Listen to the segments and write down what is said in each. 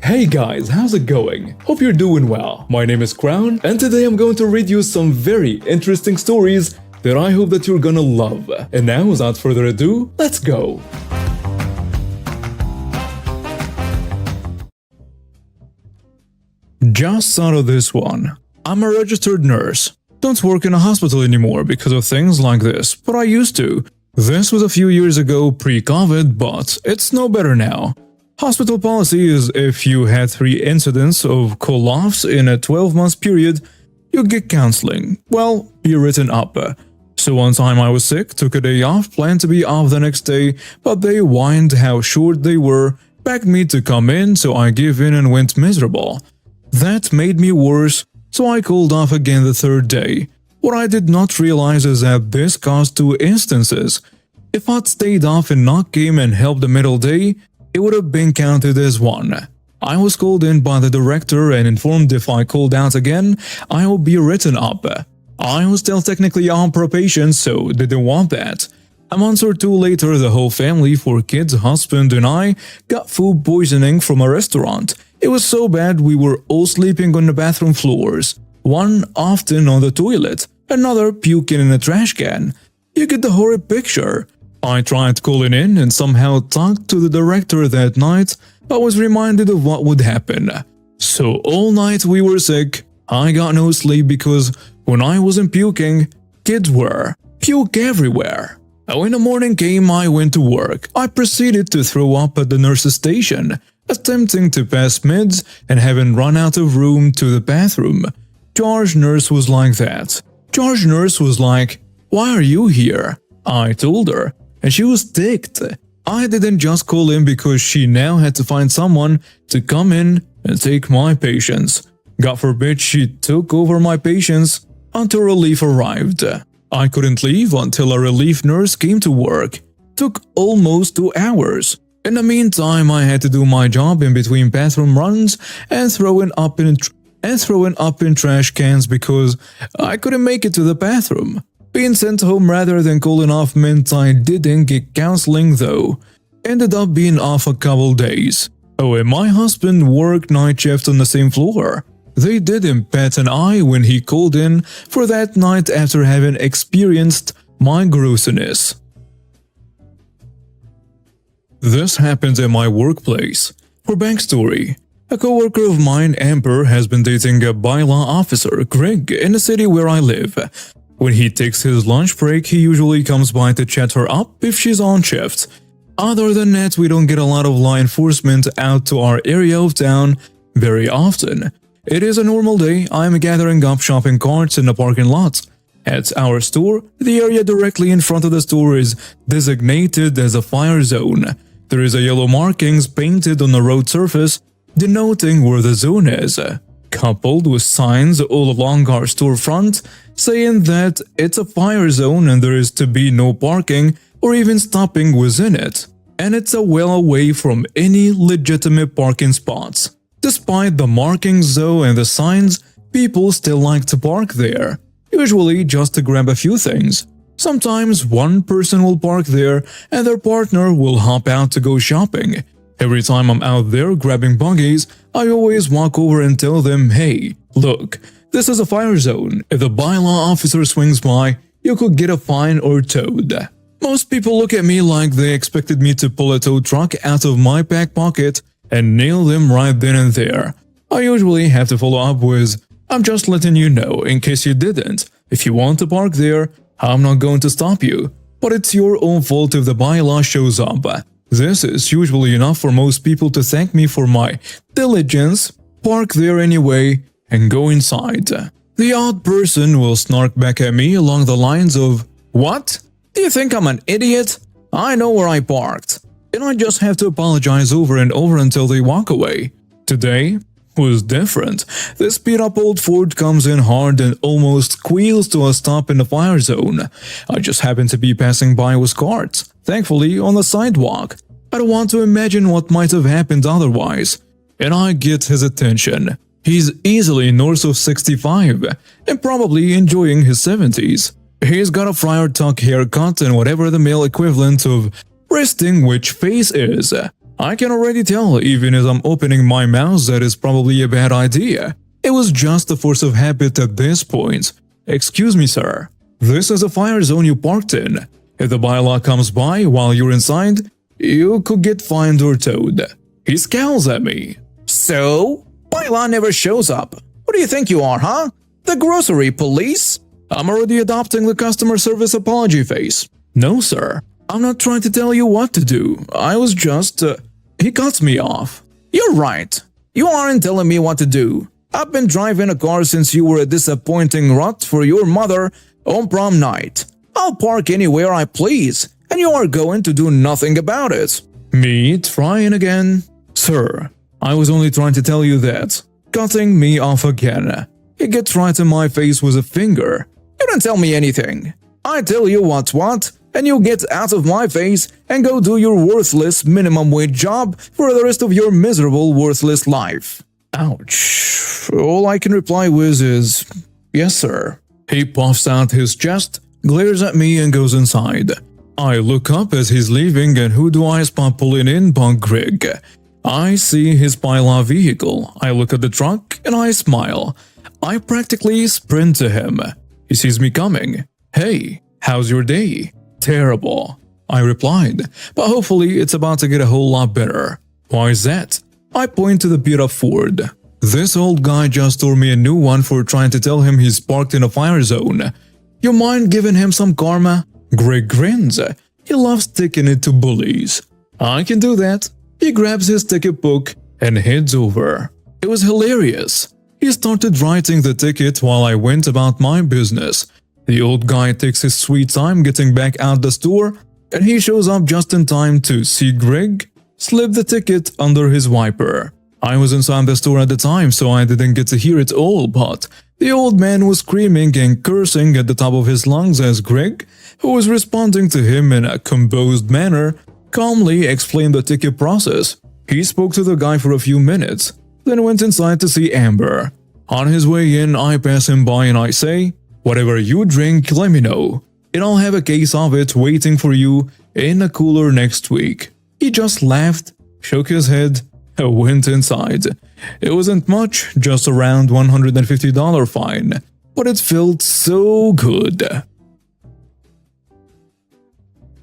Hey guys, how's it going? Hope you're doing well. My name is Crown, and today I'm going to read you some very interesting stories that I hope that you're gonna love. And now, without further ado, let's go! Just thought of this one. I'm a registered nurse. Don't work in a hospital anymore because of things like this, but I used to. This was a few years ago pre-COVID, but it's no better now. Hospital policy is if you had 3 incidents of call-offs in a 12-month period, you get counseling. Well, be written up. So one time I was sick, took a day off, planned to be off the next day, but they whined how short they were, begged me to come in, so I gave in and went miserable. That made me worse, so I called off again the 3rd day. What I did not realize is that this caused 2 instances. If I'd stayed off and not came and helped the middle day, it would have been counted as 1. I was called in by the director and informed if I called out again, I will be written up. I was still technically on probation, so didn't want that. A month or 2 later, the whole family, 4 kids, husband and I, got food poisoning from a restaurant. It was so bad we were all sleeping on the bathroom floors. One often on the toilet, another puking in a trash can. You get the horrid picture. I tried calling in and somehow talked to the director that night, but was reminded of what would happen. So all night we were sick. I got no sleep because when I wasn't puking, kids were. Puke everywhere. When the morning came, I went to work. I proceeded to throw up at the nurse's station, attempting to pass meds and having run out of room to the bathroom. Charge nurse was like that. Charge nurse was like, "Why are you here?" I told her. And she was ticked. I didn't just call in because she now had to find someone to come in and take my patients. God forbid she took over my patients until relief arrived. I couldn't leave until a relief nurse came to work. Took almost 2 hours. In the meantime, I had to do my job in between bathroom runs and throwing up in trash cans because I couldn't make it to the bathroom. Being sent home rather than calling off meant I didn't get counseling though. Ended up being off a couple days. Oh, and my husband worked night shift on the same floor. They didn't bat an eye when he called in for that night after having experienced my grossiness. This happened at my workplace. For backstory, a coworker of mine, Amber, has been dating a bylaw officer, Greg, in the city where I live. When he takes his lunch break, he usually comes by to chat her up if she's on shift. Other than that, we don't get a lot of law enforcement out to our area of town very often. It is a normal day. I'm gathering up shopping carts in the parking lot. At our store, the area directly in front of the store is designated as a fire zone. There is a yellow markings painted on the road surface denoting where the zone is, coupled with signs all along our storefront saying that it's a fire zone and there is to be no parking or even stopping within it, and it's well away from any legitimate parking spots. Despite the markings though and the signs, people still like to park there, usually just to grab a few things. Sometimes one person will park there and their partner will hop out to go shopping. Every time I'm out there grabbing buggies, I always walk over and tell them, "Hey, look, this is a fire zone. If the bylaw officer swings by, you could get a fine or towed." Most people look at me like they expected me to pull a tow truck out of my back pocket and nail them right then and there. I usually have to follow up with, "I'm just letting you know in case you didn't. If you want to park there, I'm not going to stop you. But it's your own fault if the bylaw shows up." This is usually enough for most people to thank me for my diligence, park there anyway, and go inside. The odd person will snark back at me along the lines of, "What? Do you think I'm an idiot? I know where I parked." And I just have to apologize over and over until they walk away. Today was different. This beat-up old Ford comes in hard and almost squeals to a stop in the fire zone. I just happened to be passing by with carts, thankfully on the sidewalk. I don't want to imagine what might have happened otherwise. And I get his attention. He's easily north of 65 and probably enjoying his 70s. He's got a friar tuck haircut and whatever the male equivalent of resting witch face is. I can already tell, even as I'm opening my mouth, that is probably a bad idea. It was just a force of habit at this point. Excuse me, sir. This is a fire zone you parked in. If the bylaw comes by while you're inside, you could get fined or towed. He scowls at me. So? Bylaw never shows up. What do you think you are, huh? The grocery police? I'm already adopting the customer service apology face. No, sir. I'm not trying to tell you what to do. I was just… He cuts me off. You're right. You aren't telling me what to do. I've been driving a car since you were a disappointing rut for your mother on prom night. I'll park anywhere I please, and you are going to do nothing about it. Me trying again? Sir, I was only trying to tell you that. Cutting me off again. He gets right in my face with a finger. You don't tell me anything. I tell you what, and you get out of my face and go do your worthless minimum wage job for the rest of your miserable, worthless life. Ouch. All I can reply with is, yes, sir. He puffs out his chest, glares at me, and goes inside. I look up as he's leaving, and who do I spot pulling in but Greg? I see his bylaw vehicle. I look at the truck, and I smile. I practically sprint to him. He sees me coming. Hey, how's your day? Terrible, I replied, but hopefully it's about to get a whole lot better. Why is that? I point to the beat-up Ford. This old guy just tore me a new one for trying to tell him he's parked in a fire zone. You mind giving him some karma? Greg grins. He loves sticking it to bullies. I can do that. He grabs his ticket book and heads over. It was hilarious. He started writing the ticket while I went about my business. The old guy takes his sweet time getting back out the store, and he shows up just in time to see Greg slip the ticket under his wiper. I was inside the store at the time, so I didn't get to hear it all, but the old man was screaming and cursing at the top of his lungs as Greg, who was responding to him in a composed manner, calmly explained the ticket process. He spoke to the guy for a few minutes, then went inside to see Amber. On his way in, I pass him by and I say, "Whatever you drink, let me know, and I'll have a case of it waiting for you in a cooler next week." He just laughed, shook his head, and went inside. It wasn't much, just around $150 fine, but it felt so good.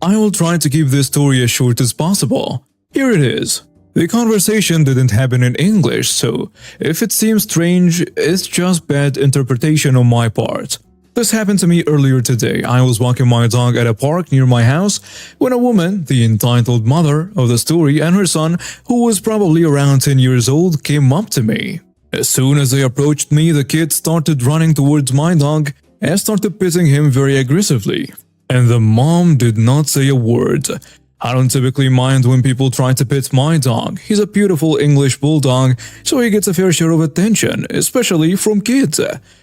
I will try to keep this story as short as possible. Here it is. The conversation didn't happen in English, so if it seems strange, it's just bad interpretation on my part. This happened to me earlier today. I was walking my dog at a park near my house when a woman, the entitled mother of the story, and her son, who was probably around 10 years old, came up to me. As soon as they approached me, the kid started running towards my dog and started petting him very aggressively. And the mom did not say a word. I don't typically mind when people try to pet my dog. He's a beautiful English bulldog, so he gets a fair share of attention, especially from kids.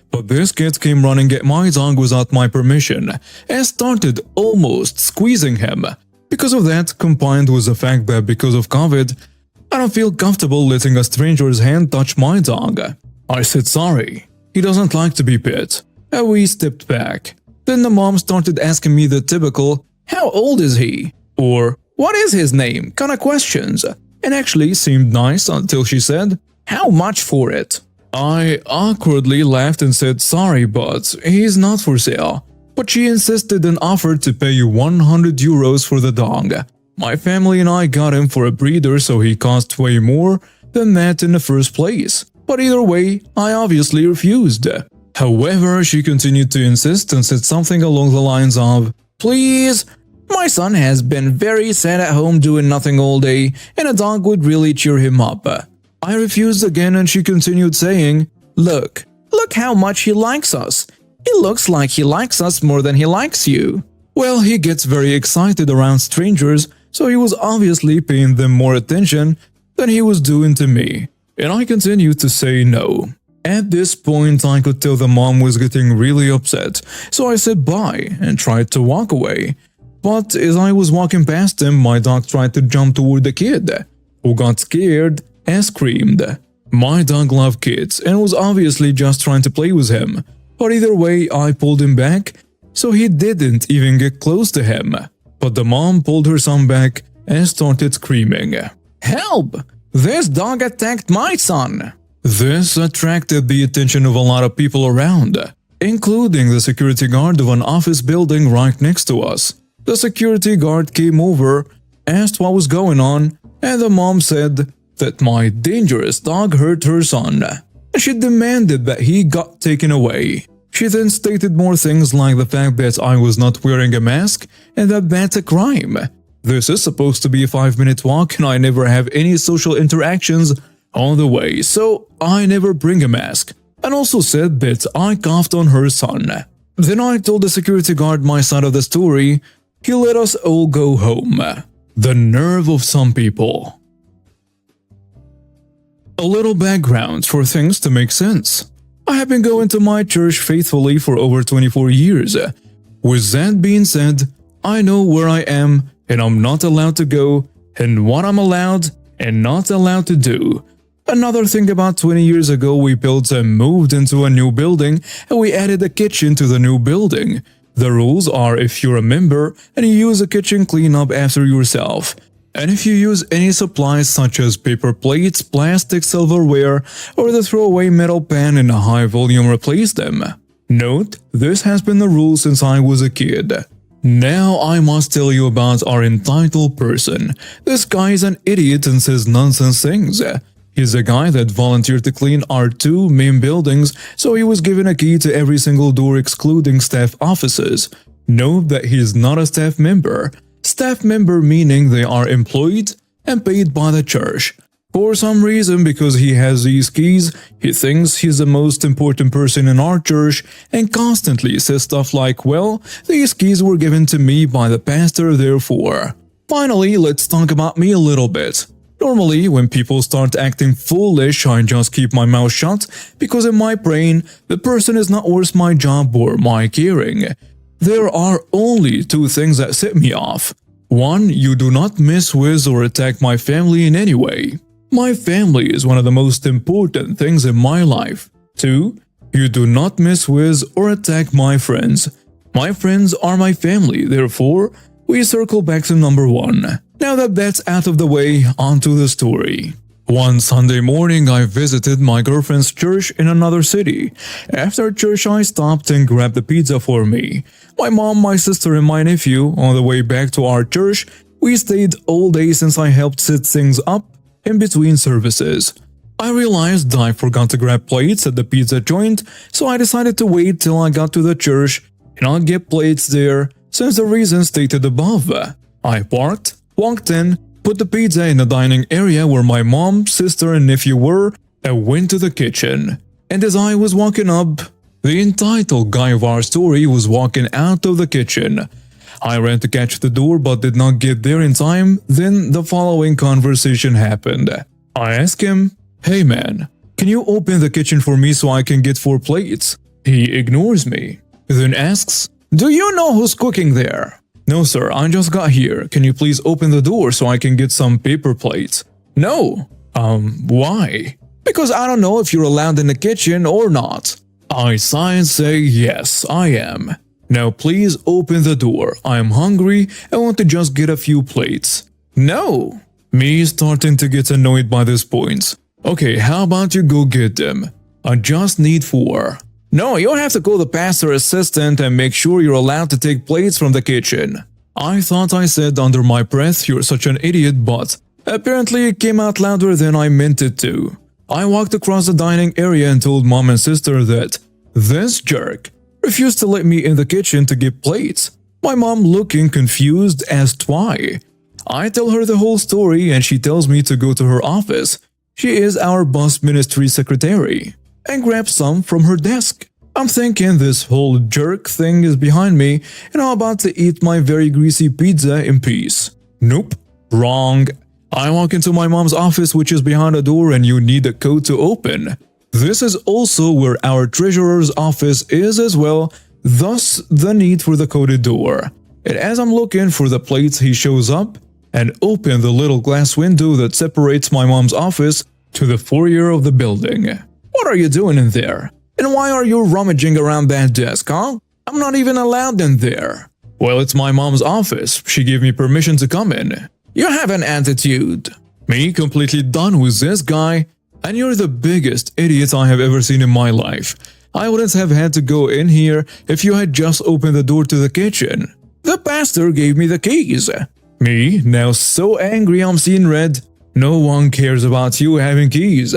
But this kid came running at my dog without my permission and started almost squeezing him. Because of that, combined with the fact that because of COVID, I don't feel comfortable letting a stranger's hand touch my dog. I said sorry. He doesn't like to be pet. And we stepped back. Then the mom started asking me the typical, "How old is he?" or "What is his name?" kind of questions, and actually seemed nice until she said, "How much for it?" I awkwardly laughed and said sorry, but he's not for sale. But she insisted and offered to pay €100 for the dog. My family and I got him for a breeder, so he cost way more than that in the first place. But either way, I obviously refused. However, she continued to insist and said something along the lines of, "Please, my son has been very sad at home doing nothing all day, and a dog would really cheer him up." I refused again and she continued saying, Look how much he likes us. He looks like he likes us more than he likes you." Well, he gets very excited around strangers, so he was obviously paying them more attention than he was doing to me, and I continued to say no. At this point, I could tell the mom was getting really upset, so I said bye and tried to walk away. But as I was walking past him, my dog tried to jump toward the kid, who got scared and screamed. My dog loved kids and was obviously just trying to play with him, but either way, I pulled him back, so he didn't even get close to him. But the mom pulled her son back and started screaming. Help! This dog attacked my son! This attracted the attention of a lot of people around, including the security guard of an office building right next to us. The security guard came over, asked what was going on, and the mom said that my dangerous dog hurt her son. She demanded that he got taken away. She then stated more things like the fact that I was not wearing a mask and that that's a crime. This is supposed to be a 5-minute walk and I never have any social interactions on the way, so I never bring a mask. And also said that I coughed on her son. Then I told the security guard my side of the story. He let us all go home. The nerve of some people. A little background for things to make sense. I have been going to my church faithfully for over 24 years. With that being said, I know where I am and I'm not allowed to go, and what I'm allowed and not allowed to do. Another thing, about 20 years ago we built and moved into a new building and we added a kitchen to the new building. The rules are if you're a member and you use a kitchen, clean up after yourself. And if you use any supplies such as paper plates, plastic silverware, or the throwaway metal pan in a high volume, replace them. Note, this has been the rule since I was a kid. Now I must tell you about our entitled person. This guy is an idiot and says nonsense things. He's a guy that volunteered to clean our 2 main buildings, so he was given a key to every single door excluding staff offices. Note that he is not a staff member. Staff member meaning they are employed and paid by the church. For some reason, because he has these keys, he thinks he's the most important person in our church and constantly says stuff like, well, these keys were given to me by the pastor, therefore. Finally, let's talk about me a little bit. Normally, when people start acting foolish, I just keep my mouth shut because in my brain, the person is not worth my job or my caring. There are only 2 things that set me off. 1, you do not mess with or attack my family in any way. My family is one of the most important things in my life. 2, you do not mess with or attack my friends. My friends are my family, therefore, we circle back to number 1. Now that that's out of the way, onto the story. One Sunday morning, I visited my girlfriend's church in another city. After church, I stopped and grabbed a pizza for me. My mom, my sister, and my nephew, on the way back to our church, we stayed all day since I helped set things up in between services. I realized I forgot to grab plates at the pizza joint, so I decided to wait till I got to the church and I'll get plates there since the reason stated above. I parked, walked in, put the pizza in the dining area where my mom, sister, and nephew were, and went to the kitchen. And as I was walking up, the entitled guy of our story was walking out of the kitchen. I ran to catch the door but did not get there in time. Then the following conversation happened. I asked him, "Hey man, can you open the kitchen for me so I can get 4 plates?" He ignores me, then asks, "Do you know who's cooking there?" "No sir, I just got here. Can you please open the door so I can get some paper plates?" "No." Why?" "Because I don't know if you're allowed in the kitchen or not." I sigh and say, "Yes, I am. Now please open the door. I am hungry and want to just get a few plates." "No." Me starting to get annoyed by this point. "Okay, how about you go get them? I just need 4. "No, you'll have to call the pastor assistant and make sure you're allowed to take plates from the kitchen." I thought I said under my breath, "You're such an idiot," but apparently it came out louder than I meant it to. I walked across the dining area and told mom and sister that this jerk refused to let me in the kitchen to get plates. My mom, looking confused, asked why. I tell her the whole story and she tells me to go to her office. She is our bus ministry secretary. And grab some from her desk. I'm thinking this whole jerk thing is behind me and I'm about to eat my very greasy pizza in peace. Nope. Wrong. I walk into my mom's office, which is behind a door, and you need a code to open. This is also where our treasurer's office is as well, thus the need for the coded door. And as I'm looking for the plates, he shows up and opens the little glass window that separates my mom's office to the foyer of the building. "What are you doing in there? And why are you rummaging around that desk, huh? I'm not even allowed in there." "Well, it's my mom's office. She gave me permission to come in." "You have an attitude." Me completely done with this guy. And you're the biggest idiot I have ever seen in my life. I wouldn't have had to go in here if you had just opened the door to the kitchen. The pastor gave me the keys. Me, now so angry I'm seeing red. No one cares about you having keys.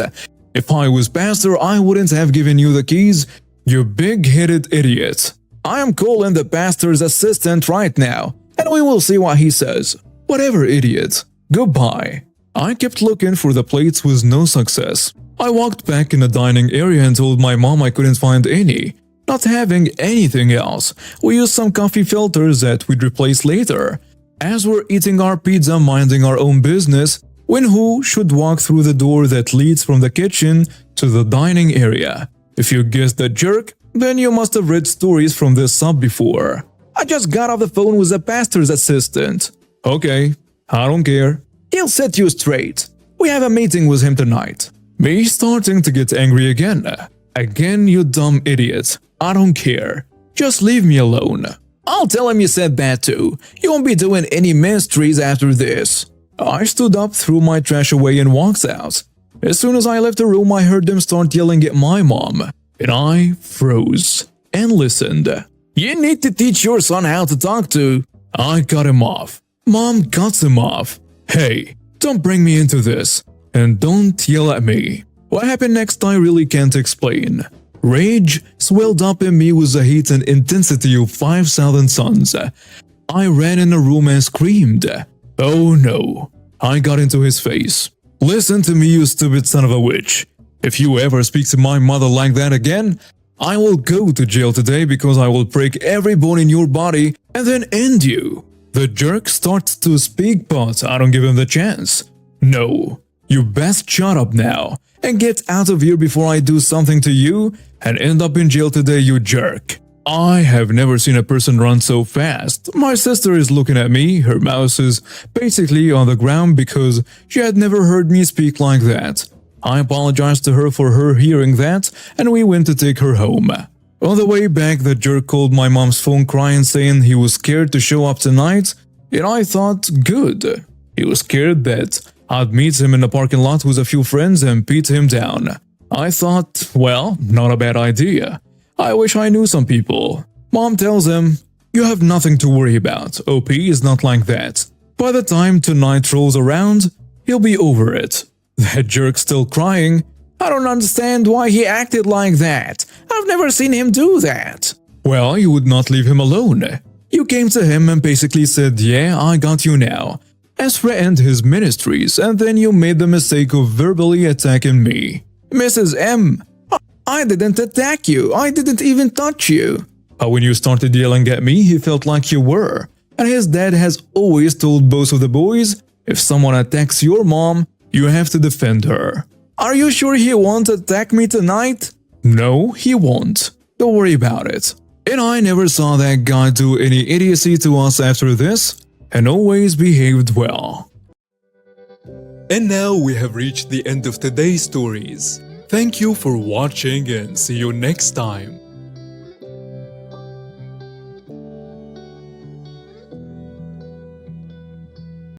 If I was pastor, I wouldn't have given you the keys, you big-headed idiot. I am calling the pastor's assistant right now, and we will see what he says. Whatever, idiot. Goodbye. I kept looking for the plates with no success. I walked back in the dining area and told my mom I couldn't find any. Not having anything else, we used some coffee filters that we'd replace later. As we're eating our pizza minding our own business, when who should walk through the door that leads from the kitchen to the dining area? If you guessed the jerk, then you must have read stories from this sub before. I just got off the phone with the pastor's assistant. Okay, I don't care. He'll set you straight. We have a meeting with him tonight. Me starting to get angry again. Again, you dumb idiot. I don't care. Just leave me alone. I'll tell him you said that too. You won't be doing any ministries after this. I stood up, threw my trash away and walked out. As soon as I left the room, I heard them start yelling at my mom. And I froze and listened. You need to teach your son how to talk to. I cut him off. Mom cuts him off. Hey, don't bring me into this. And don't yell at me. What happened next I really can't explain. Rage swelled up in me with the heat and intensity of 5,000 suns. I ran in the room and screamed. Oh no. I got into his face. Listen to me, you stupid son of a witch. If you ever speak to my mother like that again, I will go to jail today because I will break every bone in your body and then end you. The jerk starts to speak, but I don't give him the chance. No, you best shut up now and get out of here before I do something to you and end up in jail today, you jerk. I have never seen a person run so fast. My sister is looking at me, her mouse is basically on the ground because she had never heard me speak like that. I apologized to her for her hearing that and we went to take her home. On the way back, the jerk called my mom's phone crying saying he was scared to show up tonight, and I thought, good. He was scared that I'd meet him in the parking lot with a few friends and beat him down. I thought, well, not a bad idea. I wish I knew some people. Mom tells him, you have nothing to worry about, OP is not like that. By the time tonight rolls around, he'll be over it. That jerk's still crying. I don't understand why he acted like that. I've never seen him do that. Well, you would not leave him alone. You came to him and basically said, yeah, I got you now, and threatened his ministries, and then you made the mistake of verbally attacking me. Mrs. M, I didn't attack you. I didn't even touch you. But when you started yelling at me, he felt like you were. And his dad has always told both of the boys, if someone attacks your mom, you have to defend her. Are you sure he won't attack me tonight? No, he won't. Don't worry about it. And I never saw that guy do any idiocy to us after this, and always behaved well. And now we have reached the end of today's stories. Thank you for watching and see you next time.